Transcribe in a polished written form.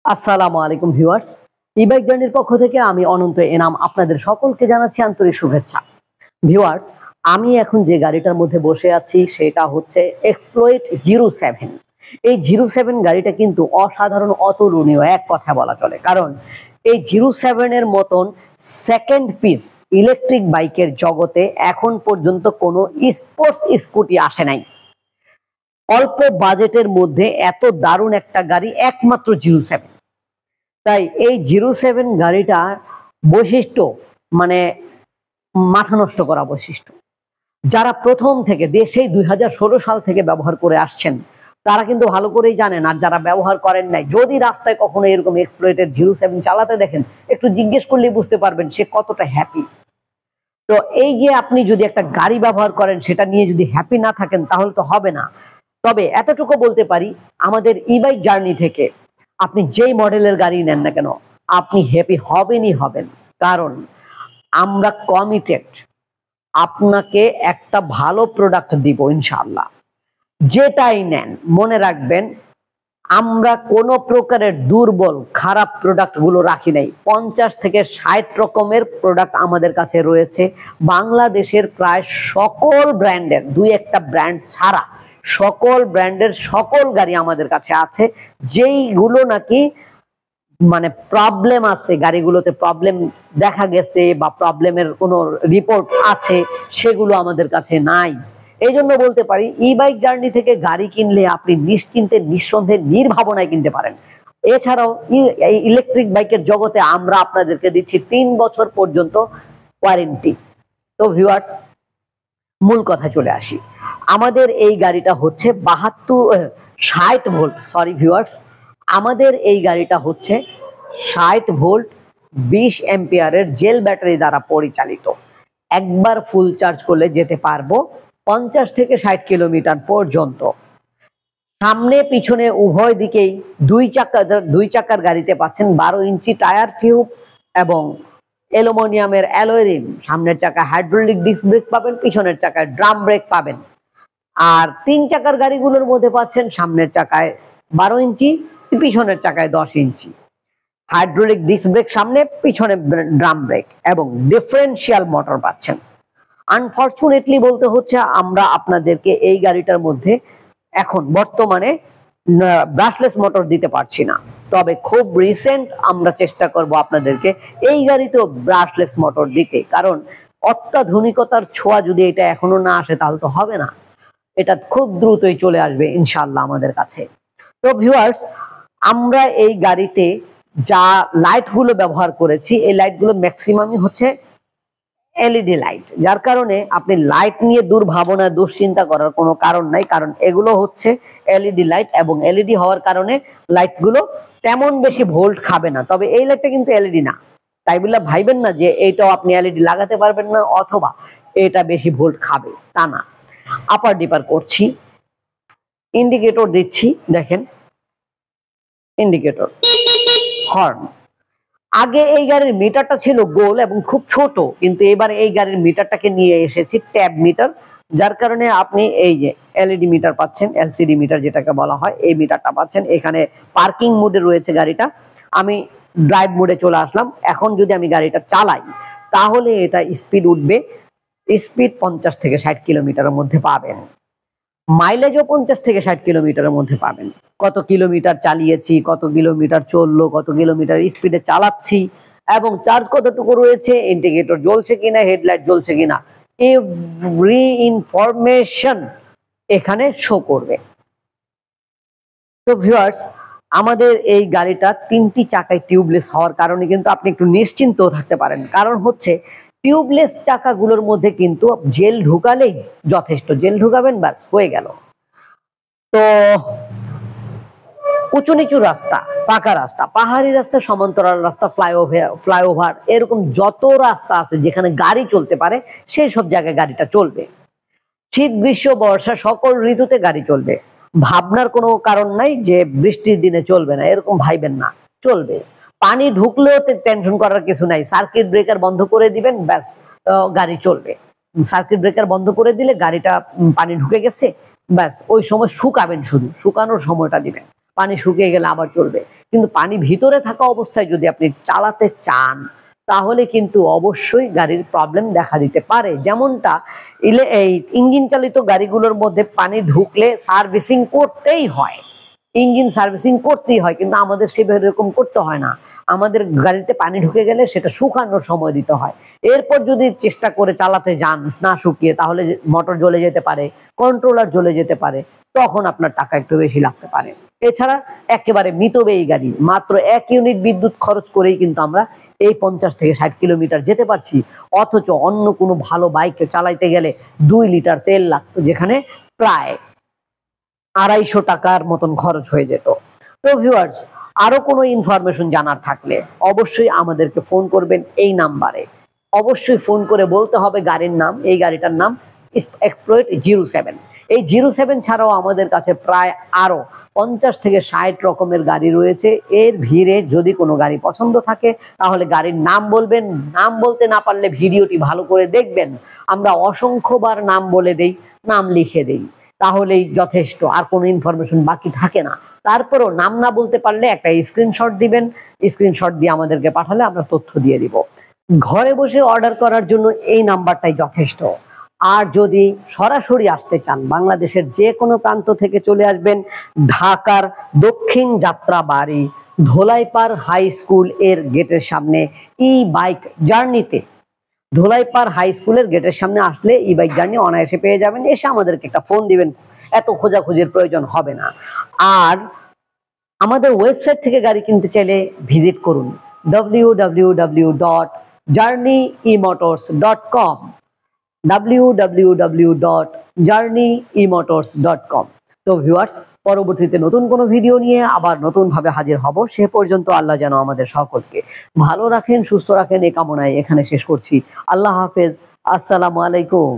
আসসালামু আলাইকুম viewers, e-bike জার্নির পক্ষ থেকে আমি অনন্ত এনাম আপনাদের সকলকে জানাচ্ছি আন্তরিক শুভেচ্ছা। ভিউয়ার্স, আমি এখন যে গাড়িটার মধ্যে বসে আছি সেটা হচ্ছে এক্সপ্লয়েট 07। এই 07 গাড়িটা কিন্তু অসাধারণ, অতুলনীয় এক কথা বলা চলে। কারণ এই 07 এর মতন সেকেন্ড পিস ইলেকট্রিক বাইকের জগতে এখন পর্যন্ত কোনো স্পোর্টস স্কুটি আসে নাই। অল্প বাজেটের মধ্যে এত দারুণ একটা গাড়ি একমাত্র 07। তাই এই 07 গাড়িটার বৈশিষ্ট্য মানে মাথা নষ্ট করা বৈশিষ্ট্য। যারা প্রথম থেকে সেই 2016 সাল থেকে ব্যবহার করে আসছেন তারা কিন্তু ভালো করেই জানেন, আর যারা ব্যবহার করেন নাই, যদি রাস্তায় কখনো এরকম এক্সপ্লয়েটেড 07 চালাতে দেখেন, একটু জিজ্ঞেস করলেই বুঝতে পারবেন সে কতটা হ্যাপি। তো এই যে আপনি যদি একটা গাড়ি ব্যবহার করেন সেটা নিয়ে যদি হ্যাপি না থাকেন তাহলে তো হবে না। তবে এতটুকু বলতে পারি, আমাদের ই-বাইক জার্নি থেকে আপনি যেই মডেলের গাড়ি নেন না কেন আপনি হ্যাপি হবেনই হবেন। কারণ আমরা কমিটেড আপনাকে একটা ভালো প্রোডাক্ট দিব ইনশাআল্লাহ। যেটাই নেন মনে রাখবেন, আমরা কোনো প্রকারের দুর্বল খারাপ প্রোডাক্ট গুলো রাখি নাই। 50 থেকে 60 রকমের প্রোডাক্ট আমাদের কাছে রয়েছে। বাংলাদেশের প্রায় সকল ব্র্যান্ডের, দুই একটা ব্র্যান্ড ছাড়া সকল ব্র্যান্ডের সকল গাড়ি আমাদের কাছে আছে। যেইগুলো নাকি মানে প্রবলেম আছে, গাড়িগুলোতে প্রবলেম দেখা গেছে বা প্রবলেমের কোনো রিপোর্ট আছে, সেগুলো আমাদের কাছে নাই। এই জন্য বলতে পারি, ই-বাইক জার্নি থেকে গাড়ি কিনলে আপনি নিশ্চিন্তে নিঃসন্দেহে নির্ভাবনায় কিনতে পারেন। এছাড়াও এই ইলেকট্রিক বাইকের জগতে আমরা আপনাদেরকে দিচ্ছি 3 বছর পর্যন্ত ওয়ারেন্টি। তো ভিউয়ার্স, মূল কথা চলে আসি। আমাদের এই গাড়িটা হচ্ছে 60 ভোল্ট, সরি ভিউয়ার্স, আমাদের এই গাড়িটা হচ্ছে 60 ভোল্ট 20 অ্যাম্পিয়ারের জেল ব্যাটারি দ্বারা পরিচালিত। একবার ফুল চার্জ করলে যেতে পারবো 50 থেকে 60 কিলোমিটার পর্যন্ত। সামনে পিছনে উভয় দিকেই দুই চাকার গাড়িতে পাচ্ছেন 12 ইঞ্চি টায়ার টিউব এবং অ্যালুমিনিয়ামের অ্যালয় রিম। সামনের চাকায় হাইড্রোলিক ডিস্ক ব্রেক পাবেন, পিছনের চাকায় ড্রাম ব্রেক পাবেন। আর 3 চাকার গাড়িগুলোর মধ্যে পাচ্ছেন সামনের চাকায় 12 ইঞ্চি, পিছনের চাকায় 10 ইঞ্চি হাইড্রোলিক ডিস্ক ব্রেক সামনে, পিছনে ড্রাম ব্রেক এবং ডিফারেন্সিয়াল মোটর পাচ্ছেন। আনফরচুনেটলি বলতে হচ্ছে, আমরা আপনাদেরকে এই গাড়িটার মধ্যে এখন বর্তমানে ব্রাশলেস মোটর দিতে পারছি না। তবে খুব রিসেন্ট আমরা চেষ্টা করব আপনাদেরকে এই গাড়িতেও ব্রাশলেস মোটর দিতে। কারণ অত্যাধুনিকতার ছোঁয়া যদি এটা এখনো না আসে তাহলে তো হবে না। এটা খুব দ্রুতই চলে আসবে ইনশাআল্লাহ আমাদের কাছে। তো ভিউয়ার্স, আমরা এই গাড়িতে যা লাইটগুলো ব্যবহার করেছি, এই লাইটগুলো ম্যাক্সিমামই হচ্ছে এলইডি লাইট, যার কারণে আপনি লাইট নিয়ে দুর্ভাবনা দুশ্চিন্তা করার কোনো কারণ নাই। কারণ এগুলো হচ্ছে এলইডি লাইট এবং এলইডি হওয়ার কারণে লাইটগুলো তেমন বেশি ভোল্ট খাবে না। তবে এই লাইটটা কিন্তু এলইডি না, তাই বলে ভাইবেন না যে এইটাও আপনি এলইডি লাগাতে পারবেন না অথবা এটা বেশি ভোল্ট খাবে, তা না। আপার ডিপার করছি, ইন্ডিকেটর দিচ্ছি, দেখেন ইন্ডিকেটর, হর্ন। আগে এই গাড়ির মিটারটা ছিল গোল এবং খুব ছোট, কিন্তু এবারে এই গাড়ির মিটারটাকে নিয়ে এসেছি ট্যাব মিটার, যার কারণে আপনি এই যে এলইডি মিটার পাচ্ছেন, এলসিডি মিটার যেটাকে বলা হয়, এই মিটারটা পাচ্ছেন। এখানে পার্কিং মোডে রয়েছে গাড়িটা। আমি ড্রাইভ মোডে চলে আসলাম। এখন যদি আমি গাড়িটা চালাই তাহলে এটা স্পিড উঠবে, স্পিড 50 থেকে 60 কিলোমিটারের মধ্যে পাবেন। মাইলেজও 50 থেকে 60 কিলোমিটারের মধ্যে পাবেন। কত কিলোমিটার চালিয়েছি, কত কিলোমিটার চললো, কত কিলোমিটার স্পিডে চালাচ্ছি এবং চার্জ কতটুকু রয়েছে, ইন্ডিকেটর জ্বলছে কিনা, হেডলাইট জ্বলছে কিনা, এভরি ইনফরমেশন এখানে শো করবে। তো ভিউয়ার্স, আমাদের এই গাড়িটা 3টি চাকায় টিউবলেস হওয়ার কারণে কিন্তু আপনি একটু নিশ্চিন্ত থাকতে পারেন। কারণ হচ্ছে টিউবলেস চাকাগুলোর মধ্যে কিন্তু জেল ঢুকালেই যথেষ্ট, জেল ঢুকাবেন ব্যাস হয়ে গেল। তো উঁচু নিচু রাস্তা, পাকা রাস্তা, পাহাড়ি রাস্তা, সমান্তরাল রাস্তা, ফ্লাইওভার, এরকম যত রাস্তা আছে যেখানে গাড়ি চলতে পারে সেই সব জায়গায় গাড়িটা চলবে। শীত গ্রীষ্ম বর্ষা সকল ঋতুতে গাড়ি চলবে। ভাবনার কোনো কারণ নাই যে বৃষ্টির দিনে চলবে না, এরকম ভাইবেন না, চলবে। পানি ঢুকলেও টেনশন করার কিছু নাই, সার্কিট ব্রেকার বন্ধ করে দিবেন ব্যাস, গাড়ি চলবে। সার্কিট ব্রেকার বন্ধ করে দিলে গাড়িটা পানি ঢুকে গেছে, ব্যাস ওই সময় শুকাবেন, শুধু শুকানোর সময়টা দিবেন, পানি শুকিয়ে গেলে আবার চলবে। কিন্তু পানি ভিতরে থাকা অবস্থায় যদি আপনি চালাতে চান তাহলে কিন্তু অবশ্যই গাড়ির প্রবলেম দেখা দিতে পারে। যেমনটা এই ইঞ্জিন চালিত গাড়িগুলোর মধ্যে পানি ঢুকলে সার্ভিসিং করতেই হয়, ইঞ্জিন সার্ভিসিং করতেই হয়, কিন্তু আমাদের সেরকম করতে হয় না। আমাদের গাড়িতে পানি ঢুকে গেলে সেটা শুকানোর সময় দিতে হয়। এরপর যদি চেষ্টা করে চালাতে যান না শুকিয়ে, তাহলে মোটর জ্বলে যেতে পারে, কন্ট্রোলার জ্বলে যেতে পারে, তখন আপনার টাকা একটু বেশি লাগতে পারে। এছাড়া একেবারে মিতব্যয়ী গাড়ি, মাত্র 1 ইউনিট বিদ্যুৎ খরচ করেই কিন্তু আমরা এই 50 থেকে 60 কিলোমিটার যেতে পারছি। অথচ অন্য কোনো ভালো বাইক চালাইতে গেলে 2 লিটার তেল লাগতো, যেখানে প্রায় 250 টাকার মতন খরচ হয়ে যেত। তো ভিউয়ার্স, আরো কোনো ইনফরমেশন জানার থাকলে অবশ্যই আমাদেরকে ফোন করবেন এই নাম্বারে। অবশ্যই ফোন করে বলতে হবে গাড়ির নাম, এই গাড়িটার নাম এক্সপ্লয়েট 07। এই 07 ছাড়াও আমাদের কাছে প্রায় আরো 50 থেকে 60 রকমের গাড়ি রয়েছে। এর ভিড়ে যদি কোনো গাড়ি পছন্দ থাকে তাহলে গাড়ির নাম বলবেন, নাম বলতে না পারলে ভিডিওটি ভালো করে দেখবেন। আমরা অসংখ্যবার নাম বলে দেই, নাম লিখে দেই, তাহলেই যথেষ্ট, আর কোনো ইনফরমেশন বাকি থাকে না। তারপরও নাম না বলতে পারলে একটা স্ক্রিনশট দিবেন, স্ক্রিনশট দিয়ে আমাদেরকে পাঠালে আমরা তথ্য দিয়ে দিব। ঘরে বসে অর্ডার করার জন্য এই নাম্বারটাই যথেষ্ট। আর যদি সরাসরি আসতে চান, বাংলাদেশের যে কোনো প্রান্ত থেকে চলে আসবেন ঢাকার দক্ষিণ যাত্রাবাড়ি ধোলাইপাড় হাই স্কুল এর গেটের সামনে ই বাইক জার্নিতে। ধোলাইপাড় হাই স্কুলের গেটের সামনে আসলে ই বাইক জার্নি অনায়াসে পেয়ে যাবেন। এসে আমাদেরকে একটা ফোন দিবেন, এত খোঁজাখুঁজির প্রয়োজন হবে না। আর আমাদের ওয়েবসাইট থেকে গাড়ি কিনতে চাইলে ভিজিট করুন www.journeymotors.com www.journeymotors.com। তো ভিউয়ার্স, পরবর্তীতে নতুন কোনো ভিডিও নিয়ে আবার নতুন ভাবে হাজির হব। সে পর্যন্ত আল্লাহ যেন আমাদের সকলকে ভালো রাখেন, সুস্থ রাখেন, এই কামনায় এখানে শেষ করছি। আল্লাহ হাফেজ, আসসালামু আলাইকুম।